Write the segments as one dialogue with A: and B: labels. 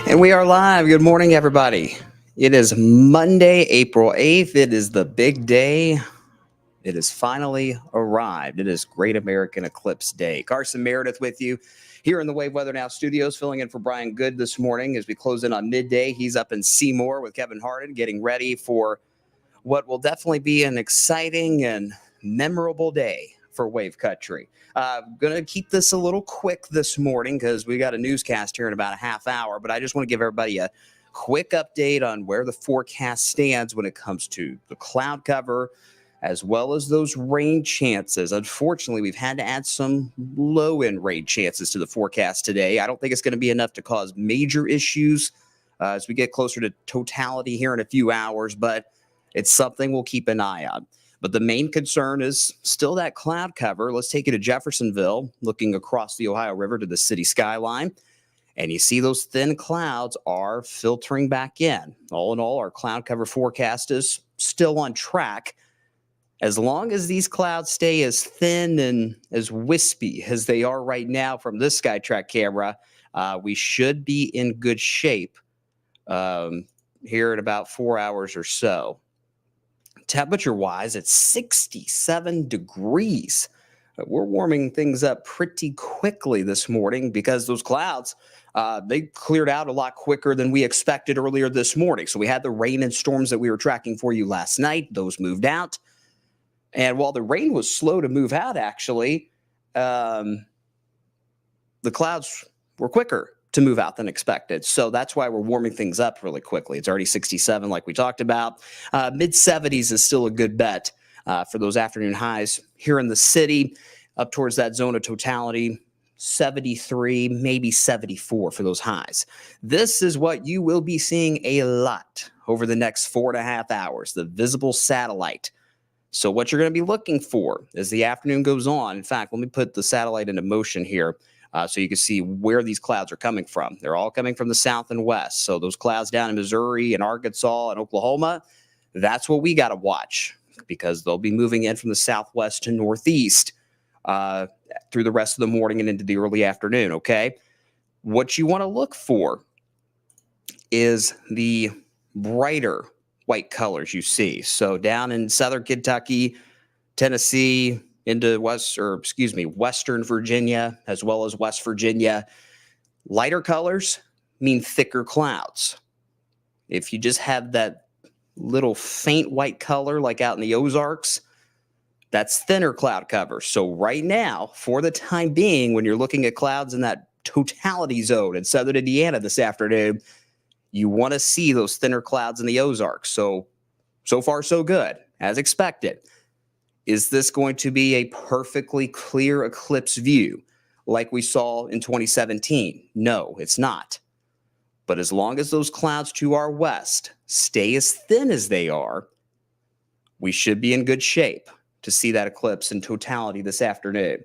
A: And we are live. Good morning, everybody. It is Monday, April 8th. It is the big day. It has finally arrived. It is Great American Eclipse Day. Carson Meredith with you here in the Wave Weather Now studios, filling in for Brian Good this morning as we close in on midday. He's up in Seymour with Kevin Harden, getting ready for what will definitely be an exciting and memorable day for Wave Country. Going to keep this a little quick this morning because we got a newscast here in about a half hour, but I just want to give everybody a quick update on where the forecast stands when it comes to the cloud cover as well as those rain chances. Unfortunately, we've had to add some low-end rain chances to the forecast today. I don't think it's going to be enough to cause major issues as we get closer to totality here in a few hours, but it's something we'll keep an eye on. But the main concern is still that cloud cover. Let's take you to Jeffersonville, looking across the Ohio River to the city skyline. And you see those thin clouds are filtering back in. All in all, our cloud cover forecast is still on track. As long as these clouds stay as thin and as wispy as they are right now from this SkyTrack camera, we should be in good shape here in about 4 hours or so. Temperature-wise, it's 67 degrees. We're warming things up pretty quickly this morning because those clouds, they cleared out a lot quicker than we expected earlier this morning. So we had the rain and storms that we were tracking for you last night. Those moved out. And while the rain was slow to move out, actually, the clouds were quicker to move out than expected. So that's why we're warming things up really quickly. It's already 67 like we talked about. Mid-70s is still a good bet for those afternoon highs here in the city, up towards that zone of totality, 73, maybe 74 for those highs. This is what you will be seeing a lot over the next 4.5 hours, the visible satellite. So what you're going to be looking for as the afternoon goes on, in fact, let me put the satellite into motion here so you can see where these clouds are coming from. They're all coming from the south and west. So those clouds down in Missouri and Arkansas and Oklahoma, that's what we got to watch because they'll be moving in from the southwest to northeast through the rest of the morning and into the early afternoon, okay? What you want to look for is the brighter white colors you see. So down in southern Kentucky, Tennessee, into Western Virginia, as well as West Virginia, lighter colors mean thicker clouds. If you just have that little faint white color like out in the Ozarks, that's thinner cloud cover. So right now, for the time being, when you're looking at clouds in that totality zone in southern Indiana this afternoon, you want to see those thinner clouds in the Ozarks. So far, so good, as expected. Is this going to be a perfectly clear eclipse view like we saw in 2017? No, it's not. But as long as those clouds to our west stay as thin as they are, we should be in good shape to see that eclipse in totality this afternoon.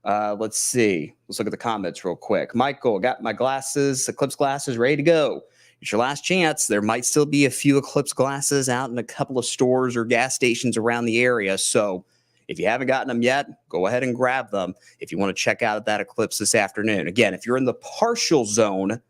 A: Let's see. Let's look at the comments real quick. Michael, got my glasses, eclipse glasses ready to go. It's your last chance. There might still be a few eclipse glasses out in a couple of stores or gas stations around the area. So if you haven't gotten them yet, go ahead and grab them if you want to check out that eclipse this afternoon. Again, if you're in the partial zone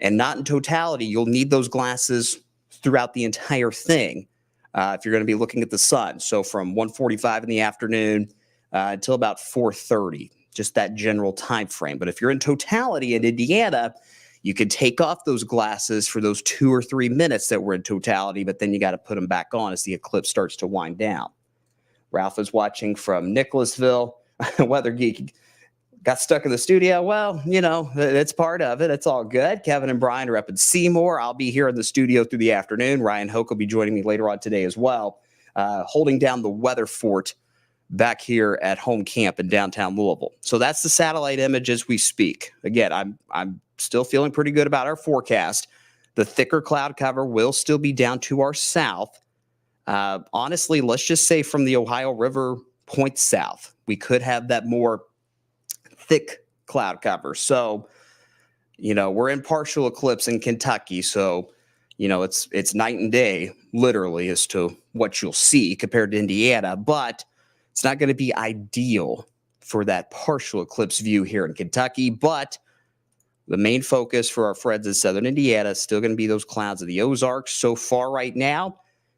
A: and not in totality, you'll need those glasses throughout the entire thing if you're going to be looking at the sun. So from 1:45 in the afternoon until about 4:30, just that general time frame. But if you're in totality in Indiana, you can take off those glasses for those 2 or 3 minutes that were in totality, but then you got to put them back on as the eclipse starts to wind down. Ralph is watching from Nicholasville. Weather Geek got stuck in the studio. Well, you know, it's part of it. It's all good. Kevin and Brian are up in Seymour. I'll be here in the studio through the afternoon. Ryan Hoke will be joining me later on today as well, holding down the weather fort back here at home camp in downtown Louisville. So that's the satellite image as we speak. Again, I'm still feeling pretty good about our forecast. The thicker cloud cover will still be down to our south. Honestly, let's just say from the Ohio River point south, we could have that more thick cloud cover. So, you know, we're in partial eclipse in Kentucky. So, you know, it's night and day, literally, as to what you'll see compared to Indiana. But it's not going to be ideal for that partial eclipse view here in Kentucky. But The main focus for our friends in southern Indiana is still going to be those clouds of the Ozarks. So far right now,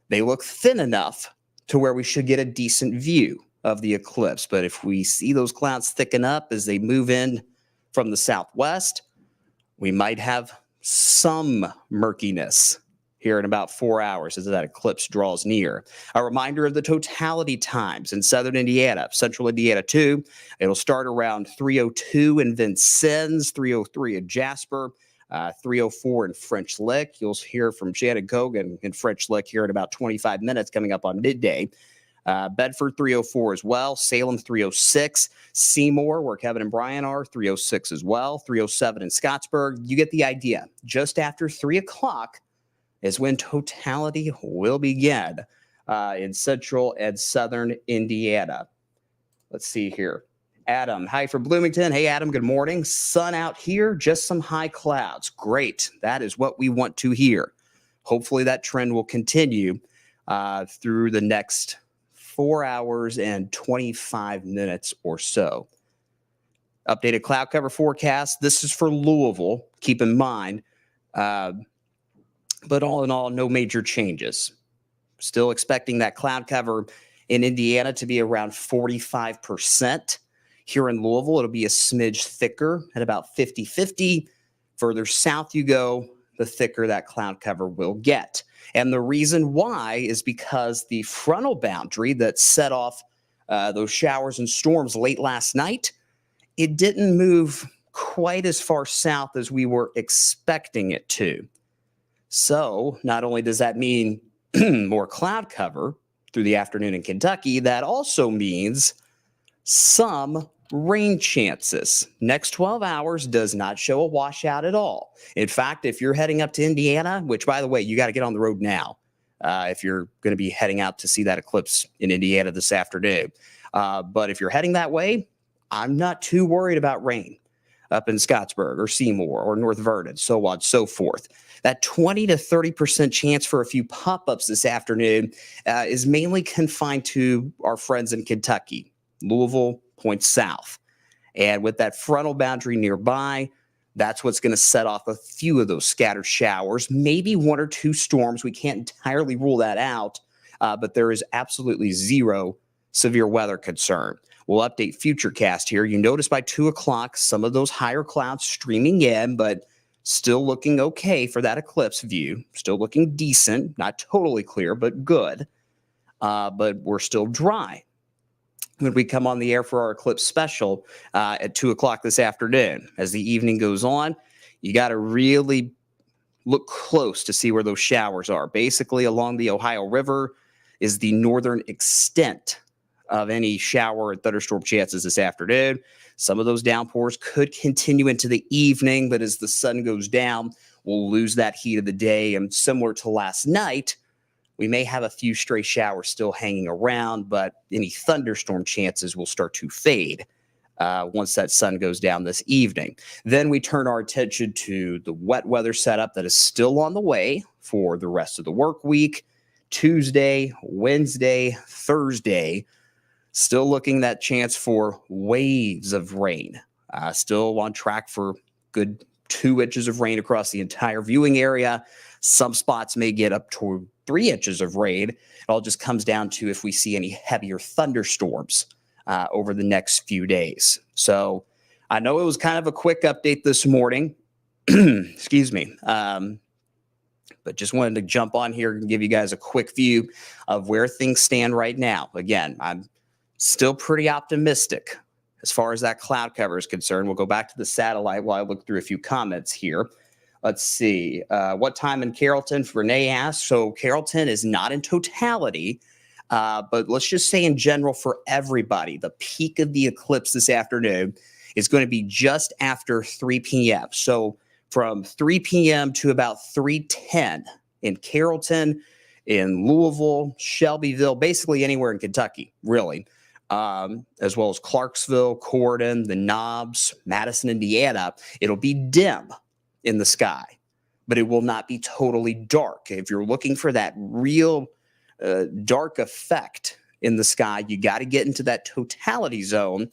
A: they look thin enough to where we should get a decent view of the eclipse. But if we see those clouds thicken up as they move in from the southwest, we might have some murkiness here in about 4 hours as that eclipse draws near. A reminder of the totality times in southern Indiana, central Indiana too. It'll start around 3:02 in Vincennes, 3:03 in Jasper, 3:04 in French Lick. You'll hear from Janet Gogan in French Lick here in about 25 minutes coming up on midday. Bedford 3:04 as well. Salem 3:06. Seymour, where Kevin and Brian are, 3:06 as well. 3:07 in Scottsburg. You get the idea. Just after 3 o'clock is when totality will begin in central and southern Indiana. Let's see here. Adam, hi from Bloomington. Hey, Adam, good morning. Sun out here, just some high clouds. Great. That is what we want to hear. Hopefully that trend will continue through the next 4 hours and 25 minutes or so. Updated cloud cover forecast. This is for Louisville. Keep in mind. But all in all, no major changes. Still expecting that cloud cover in Indiana to be around 45%. Here in Louisville, it'll be a smidge thicker at about 50-50. Further south you go, the thicker that cloud cover will get. And the reason why is because the frontal boundary that set off those showers and storms late last night, it didn't move quite as far south as we were expecting it to. So not only does that mean more cloud cover through the afternoon in Kentucky, that also means some rain chances. Next 12 hours does not show a washout at all. In fact, if you're heading up to Indiana, which, by the way, you got to get on the road now if you're going to be heading out to see that eclipse in Indiana this afternoon. But if you're heading that way, I'm not too worried about rain up in Scottsburg or Seymour or North Vernon, so on and so forth. That 20 to 30% chance for a few pop-ups this afternoon is mainly confined to our friends in Kentucky. Louisville points south. And with that frontal boundary nearby, that's what's going to set off a few of those scattered showers, maybe 1 or 2 storms. We can't entirely rule that out, but there is absolutely zero severe weather concern. We'll update Futurecast here. You notice by 2 o'clock, some of those higher clouds streaming in, but still looking okay for that eclipse view. Still looking decent, not totally clear, but good. But we're still dry when we come on the air for our eclipse special at 2 o'clock this afternoon. As the evening goes on, you got to really look close to see where those showers are. Basically, along the Ohio River is the northern extent of any shower and thunderstorm chances this afternoon. Some of those downpours could continue into the evening, but as the sun goes down, we'll lose that heat of the day. And similar to last night, we may have a few stray showers still hanging around, but any thunderstorm chances will start to fade once that sun goes down this evening. Then we turn our attention to the wet weather setup that is still on the way for the rest of the work week. Tuesday, Wednesday, Thursday, still looking that chance for waves of rain. Still on track for good 2 inches of rain across the entire viewing area. Some spots may get up to 3 inches of rain. It all just comes down to if we see any heavier thunderstorms over the next few days. So I know it was kind of a quick update this morning. Excuse me. But just wanted to jump on here and give you guys a quick view of where things stand right now. Again, I'm still pretty optimistic as far as that cloud cover is concerned. We'll go back to the satellite while I look through a few comments here. Let's see. What time in Carrollton? Renee asked. So Carrollton is not in totality, but let's just say in general for everybody, the peak of the eclipse this afternoon is going to be just after 3 p.m. So from 3 p.m. to about 3:10 in Carrollton, in Louisville, Shelbyville, basically anywhere in Kentucky, really. As well as Clarksville, Corydon, the Knobs, Madison, Indiana. It'll be dim in the sky, but it will not be totally dark. If you're looking for that real dark effect in the sky, you got to get into that totality zone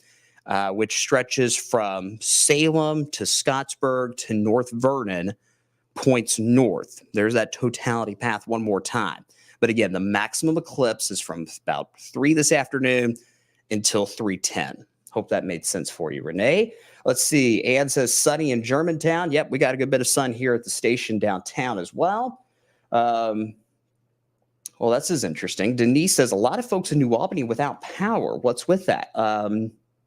A: which stretches from Salem to Scottsburg to North Vernon, points north. There's that totality path one more time. But again, the maximum eclipse is from about 3 this afternoon until 3:10. Hope that made sense for you, Renee. Let's see. Ann says sunny in Germantown. Yep, we got a good bit of sun here at the station downtown as well. Well, this is interesting. Denise says a lot of folks in New Albany without power. What's with that?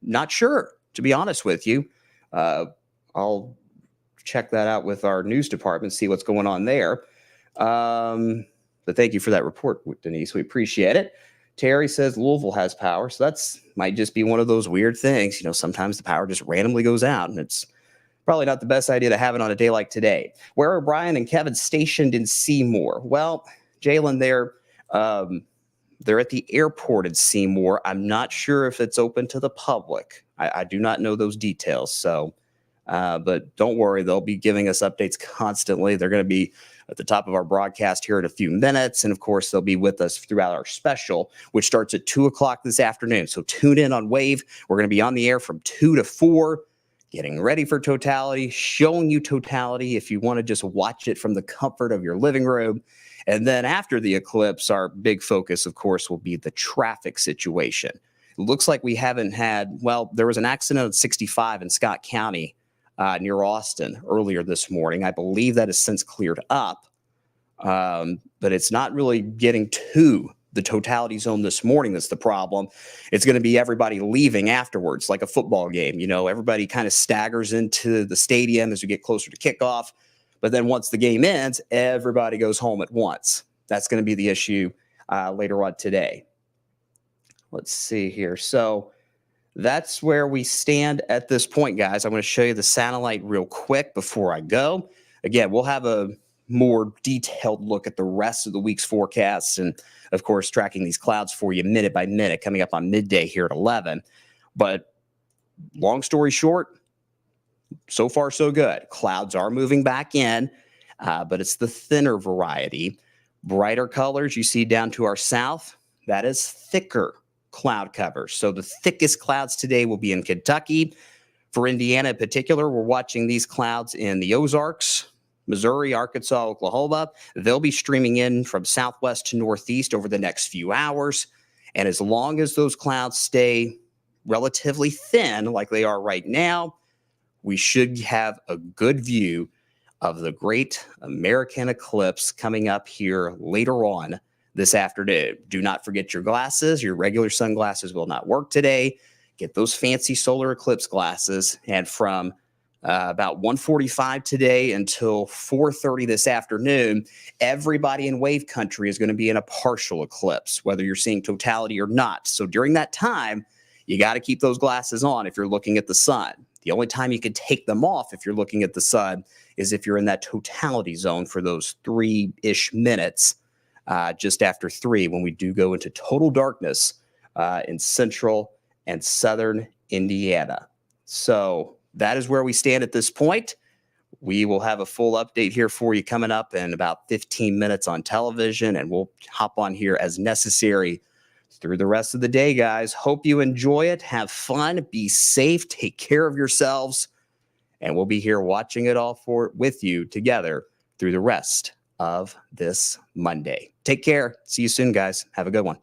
A: Not sure, to be honest with you. I'll check that out with our news department, see what's going on there. But thank you for that report, Denise. We appreciate it. Terry says Louisville has power, so that's might just be one of those weird things. You know, sometimes the power just randomly goes out, and it's probably not the best idea to have it on a day like today. Where are Brian and Kevin stationed in Seymour? Well, Jalen, they're at the airport in Seymour. I'm not sure if it's open to the public. I do not know those details. So, but don't worry, they'll be giving us updates constantly. They're going to be at the top of our broadcast here in a few minutes. And of course, they'll be with us throughout our special, which starts at 2 o'clock this afternoon. So tune in on Wave. We're going to be on the air from 2 to 4, getting ready for totality, showing you totality if you want to just watch it from the comfort of your living room. And then after the eclipse, our big focus, of course, will be the traffic situation. It looks like we haven't had, well, there was an accident at 65 in Scott County near Austin earlier this morning. I believe that has since cleared up, but it's not really getting to the totality zone this morning that's the problem. It's going to be everybody leaving afterwards, like a football game. You know, everybody kind of staggers into the stadium as we get closer to kickoff. But then once the game ends, everybody goes home at once. That's going to be the issue later on today. Let's see here. So that's where we stand at this point, guys. I'm going to show you the satellite real quick before I go. Again, we'll have a more detailed look at the rest of the week's forecasts and, of course, tracking these clouds for you minute by minute coming up on midday here at 11. But long story short, so far, so good. Clouds are moving back in, but it's the thinner variety. Brighter colors you see down to our south, that is thicker cloud cover. So the thickest clouds today will be in Kentucky. For Indiana in particular, we're watching these clouds in the Ozarks, Missouri, Arkansas, Oklahoma. They'll be streaming in from southwest to northeast over the next few hours. And as long as those clouds stay relatively thin like they are right now, we should have a good view of the Great American Eclipse coming up here later on this afternoon. Do not forget your glasses. Your regular sunglasses will not work today. Get those fancy solar eclipse glasses. And from about 1:45 today until 4:30 this afternoon, everybody in wave country is going to be in a partial eclipse, whether you're seeing totality or not. So during that time, you got to keep those glasses on if you're looking at the sun. The only time you can take them off if you're looking at the sun is if you're in that totality zone for those 3-ish minutes just after 3 when we do go into total darkness in central and southern Indiana. So that is where we stand at this point. We will have a full update here for you coming up in about 15 minutes on television, and we'll hop on here as necessary through the rest of the day, guys. Hope you enjoy it. Have fun. Be safe. Take care of yourselves. And we'll be here watching it all with you together through the rest of this Monday. Take care. See you soon, guys. Have a good one.